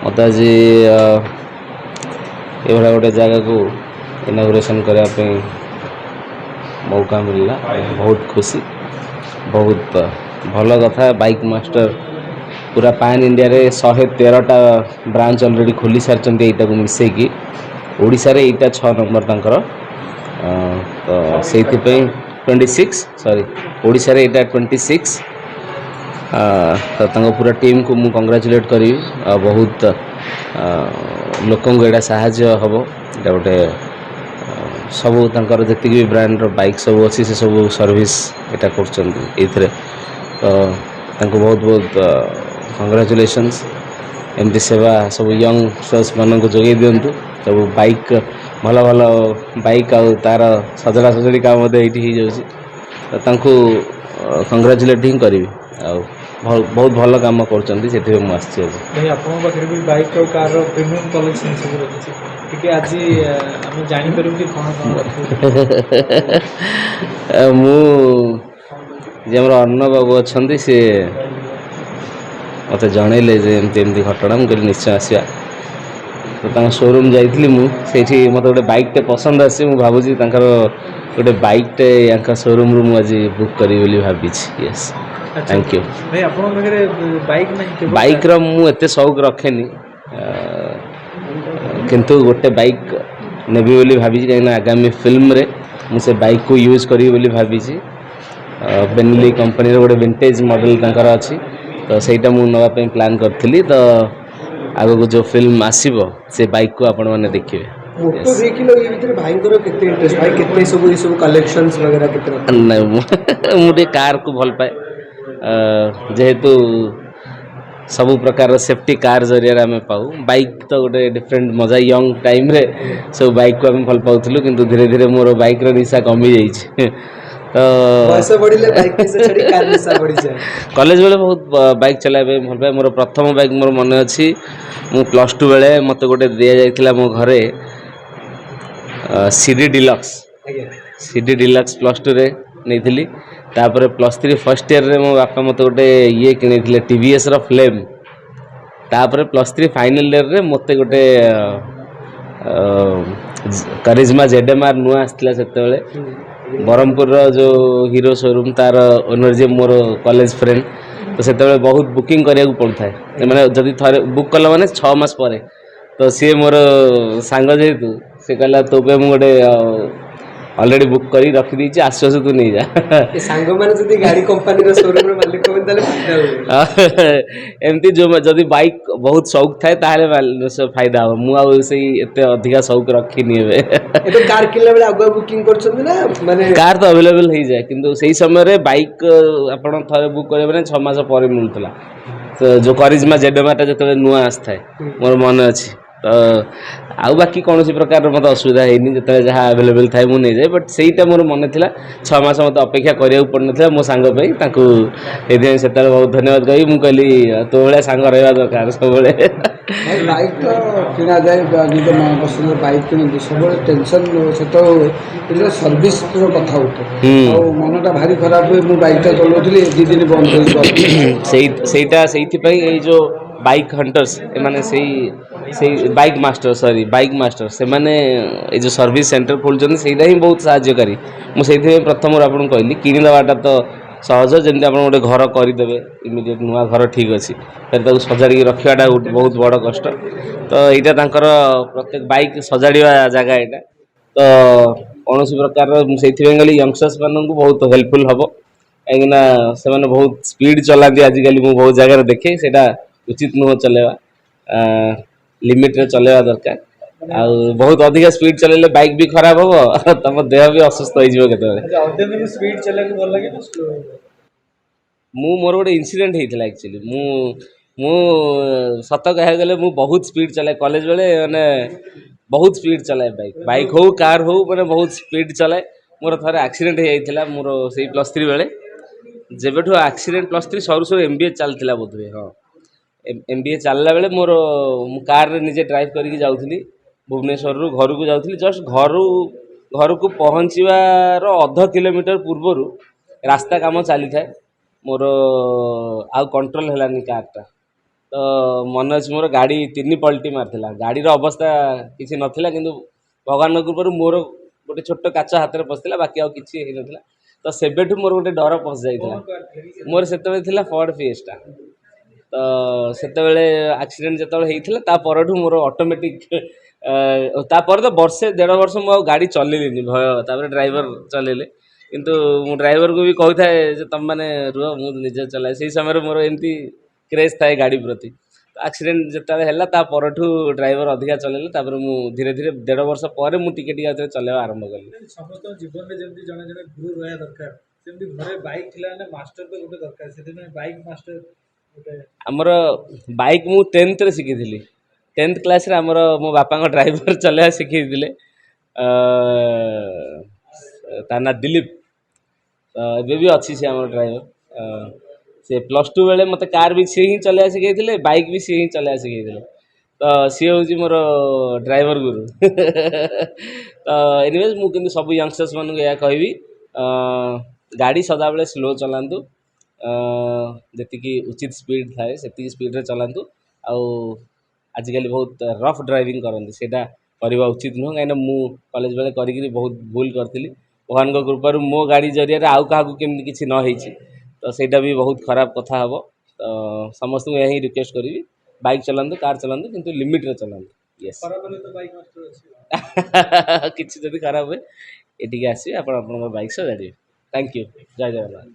मत आज ये गोटे जगह को इनागुरेसन करने मौका मिलला बहुत खुशी बहुत भल कथा। बाइक मास्टर पूरा पैन इंडिया रे 113टा ब्रांच ऑलरेडी खोली सारी यहाँ को मिसेकी ओडिशा रे यहाँ 6 नंबर तंकर तो से 26 सॉरी ओडिशा रे यहाँ 26 तो पूरा टीम को मु कंग्रेचुलेट करी बहुत लोक यहाँ साहाय्य हम यहाँ गोटे सबू तंकर जी भी ब्रांड बाइक सब अच्छी से सब सर्विस यहाँ कर तो बहुत बहुत कंग्रेचुलेशंस। एमती सेवा सब यंगस्टर्स मान जोगे दिंतु सब बाइक भल भल बाइक आ तार सजड़ा सजड़ी काम ये हो कंग्रेचुलेट ही करी बहुत भल काम कर बाइक और कार प्रीमियम कलेक्शन सब रखी आज आम जापर कि मुझे अन्न बाबू अच्छा सी मत जनइले एमती घटना मुझे निश्चय आसवा तो शोरूम जाइली मुझे मत गोटे बाइकटे पसंद आसी भावुँ गोटे बाइकटे या शोरूम रू मुझे बुक करी भावी। यस थैंक यू भाई बाइक नहीं बाइक रो मु एते शौक रखेनी किंतु गोटे बाइक नेबी बोली भाभी कहीं आगामी फिल्म रे मुझे बाइक को यूज करी बोली भाभी बेनली कंपनी रो गोटे विंटेज मॉडल तंकर अच्छी तो सहीटा मु नवा प्लान करथिली तो आगो को जो फिल्म आसीबो से बाइक को आपण माने देखिबे। मोटो व्हीकल ये भीतर भाईंकर केते इंटरेस्ट भाई केते सब कलेक्शंस वगैरह केते नहीं मुझे कार को भल पाए जेहेतु सबु प्रकार सेफ्टी कार जरिया आम पाऊ बाइक तो गोटे डिफरेंट मजा यंग टाइम रे सब बाइक को आम भल पाऊलु किंतु धीरे धीरे मोर बाइक रो निशा कमी जाइए तो कॉलेज बेले बहुत बाइक चलाइबे भल पाए। मोर प्रथम बाइक मोर मन अच्छी मु +2 बेले मत गोटे दिया जाइथिला मो घरे सीडी डिलक्स +2 रे नहीं तापर +3 फर्स्ट ईयर रे मो बापा मत गोटे ये किनी टीवीएस रो फ्लेम तापर +3 फाइनल ईयर रे मत गोटे करिश्मा जेडएमआर नुआ आसला सेते बरहमपुर जो हीरो शोरूम तार ओनर जी मोर कॉलेज फ्रेंड तो से बहुत बुकिंग करिया पड़ता है मैंने जदि थे बुक कल मैंने 6 मास पर तो सी मोर सांग जेहेतु सी कहला तो पे मुझे गोटे ऑलरेडी बुक करी रखी दी आस तू नहीं जा सांग माने जदी गाड़ी कंपनी रो शोरूम रो मालिक होबे ताले फायदा हो एमती जो जदी बाइक बहुत शौक थाए ताले फायदा हो मु आ से एते अधिका शौक रखी एबे एबे कार किनला बेले आगु बुकिंग करछन ना माने कार तो अवेलेबल हो जाए किंतु सही समय रे बाइक आपण थरे बुक करे माने 6 मास पर मिलतला तो जो करिश्मा जेडएमआर ता जते नुआ आस्थाय मोर मन अछि तो आउ बाकी कौन प्रकार मत असुविधा है जो जहाँ अवेलेबल थाए मुझे नहीं जाए बट सहीटा मोर मन था 6 मास मत अपेक्षा करा पड़ना मो सांग से बहुत धन्यवाद कही मुझे कहली तो भाया सांग रहा दरकार सब बाइक तो किना जाए निज मन पसंद बाइक किणी सब टेंशन से सर्विस कथा उठे मनटा भारी खराब हुए मुझे बाइकटा चलाऊली 2 दिन बंद से जो बाइक हंटर्स माने से bike master sorry bike master से माने ये जो सर्विस सेंटर खोलुछन सेटा ही बहुत सहायकारी मुझे प्रथम आपन कहली किनी दवाटा तो सहज जमी आप गोटे घर करदे इमिडिएट नुआ घर ठीक अच्छी फिर सजाड़ी रखाटा बहुत बड़ कष्ट तो यहाँ प्रत्येक बाइक सजाड़ा जगह यहाँ तो कौन प्रकार से कहली यंगस्टर्स मान बहुत हेल्पफुल हम कहीं से बहुत स्पीड चलाती आजिकल मुझे बहुत जगह देखे से उचित नुह चलेवा लिमिट रे चलेवा दरकार आ बहुत अधिक स्पीड चलेले बाइक भी खराब हो तम देह भी असुस्थ हो केते स्पीड चले के भल लागे मोर गोटे इनसीडेंट होता एक्चुअली मु सत कह गले मु बहुत स्पीड चलाए कॉलेज बेले माने बहुत स्पीड चलाए बाइक हो कार हो मैंने बहुत स्पीड चलाए मोर थोड़े एक्सीडेंट हो जाता मोर से +3 बेले जेबेठू एक्सीडेंट +3 सरू सरू एमबीए चलता बोधे हाँ एमबीए चलला बेले मोर कार रे निजे ड्राइव करके जाऊँगी भुवनेश्वर रू घर को जाऊँगी जस्ट घर को पहुँचार ½ किलोमीटर पूर्वर रास्ता काम चली थाए मोर आउ कंट्रोल हेलानी कारटा ତ ମନେ ଅଛି ମୋର ଗାଡ଼ି 3 ପଲ୍ଟି ମାରିଥିଲା। ଗାଡ଼ିର ଅବସ୍ଥା କିଛି ନଥିଲା, କିନ୍ତୁ ଭଗବାନଙ୍କ କୃପାରୁ ମୋର ଗୋଟେ ଛୋଟ କାଚ ହାତରେ ପଶିଥିଲା, ବାକି ଆଉ କିଛି ହେଇନଥିଲା। ତ ସେବେଠୁ ମୋର ଗୋଟେ ଡର ପଶି ଯାଇଥିଲା। ମୋର ସେତେବେଳେ ଥିଲା ଫର୍ଡ ଫିଏସ୍ଟା। ତ ସେତେବେଳେ ଆକ୍ସିଡେଣ୍ଟ ଯେତେବେଳେ ହେଇଥିଲା ତା ପରଠୁ ମୋର ଅଟୋମେଟିକ୍ ତାପରେ ତ ବର୍ଷେ 1.5 ବର୍ଷ ମୁଁ ଆଉ ଗାଡ଼ି ଚଲେଇଲିନି, ଭୟ। ତାପରେ ଡ୍ରାଇଭର ଚଲେଇଲେ, କିନ୍ତୁ ମୁଁ ଡ୍ରାଇଭରକୁ ବି କହୁଥାଏ ଯେ ତମେମାନେ ରୁହ ମୁଁ ନିଜେ ଚଲାଏ। ସେଇ ସମୟରେ ମୋର ଏମିତି କ୍ରେଜ୍ ଥାଏ ଗାଡ଼ି ପ୍ରତି। ଆକ୍ସିଡେଣ୍ଟ ଯେତେବେଳେ ହେଲା ତା ପରଠୁ ଡ୍ରାଇଭର ଅଧିକା ଚଲେଇଲେ, ତାପରେ ମୁଁ ଧୀରେ ଧୀରେ 1.5 ବର୍ଷ ପରେ ମୁଁ ଟିକେ ଟିକେ ଆଉଥରେ ଚଲେଇବା ଆରମ୍ଭ କଲି। ସମସ୍ତଙ୍କ ଜୀବନରେ ଯେମିତି ଜଣେ ଜଣେ ଗୁରୁ ରହିବା ଦରକାର, ସେମିତି ଘରେ ବାଇକ୍ ଥିଲା ମାନେ ମାଷ୍ଟର ତ ଗୋଟେ ଦରକାର। ସେଥିପାଇଁ ବାଇକ୍ ମାଷ୍ଟର ଗୋଟେ ଆମର ବାଇକ୍ ମୁଁ 10th ରେ ଶିଖିଥିଲି। 10th କ୍ଲାସ୍ରେ ଆମର ମୋ ବାପାଙ୍କ ଡ୍ରାଇଭର ଚଲେଇବା ଶିଖେଇଥିଲେ। ତା ନାଁ ଦିଲ୍ଲୀପ। ଏବେ ବି ଅଛି ସେ ଆମର ଡ୍ରାଇଭର। ସେ +2 ବେଳେ ମୋତେ କାର୍ ବି ସିଏ ହିଁ ଚଲେଇବା ଶିଖେଇଥିଲେ, ବାଇକ୍ ବି ସିଏ ହିଁ ଚଲେଇବା ଶିଖେଇଥିଲେ। ତ ସିଏ ହେଉଛି ମୋର ଡ୍ରାଇଭର ଗୁରୁ। ତ ଏନିୱେଜ୍ ମୁଁ କିନ୍ତୁ ସବୁ ୟଙ୍ଗଷ୍ଟର୍ସ ମାନଙ୍କୁ ଏହା କହିବି, ଗାଡ଼ି ସଦାବେଳେ ସ୍ଲୋ ଚଲାନ୍ତୁ। ଯେତିକି ଉଚିତ ସ୍ପିଡ଼ ଥାଏ ସେତିକି ସ୍ପିଡ଼ରେ ଚଲାନ୍ତୁ। ଆଉ ଆଜିକାଲି ବହୁତ ରଫ୍ ଡ୍ରାଇଭିଂ କରନ୍ତି, ସେଇଟା କରିବା ଉଚିତ ନୁହଁ। କାହିଁକିନା ମୁଁ କଲେଜ ବେଳେ କରିକିରି ବହୁତ ଭୁଲ କରିଥିଲି। ଭଗବାନଙ୍କ କୃପାରୁ ମୋ ଗାଡ଼ି ଜରିଆରେ ଆଉ କାହାକୁ କେମିତି କିଛି ନ ହେଇଛି, ତ ସେଇଟା ବି ବହୁତ ଖରାପ କଥା ହେବ। ତ ସମସ୍ତଙ୍କୁ ଏହା ହିଁ ରିକ୍ୱେଷ୍ଟ କରିବି, ବାଇକ୍ ଚଲାନ୍ତୁ, କାର୍ ଚଲାନ୍ତୁ, କିନ୍ତୁ ଲିମିଟ୍ରେ ଚଲାନ୍ତୁ। ୟେସ୍। ଖରାପ ହେଲେ ତ ବାଇକ୍ ମାଷ୍ଟର ଅଛି। କିଛି ଯଦି ଖରାପ ହୁଏ ଏଠିକି ଆସିବେ, ଆପଣ ଆପଣଙ୍କର ବାଇକ୍ ସହ ଜାଣିବେ। Thank you. ଜୟ ଜଗନ୍ନାଥ।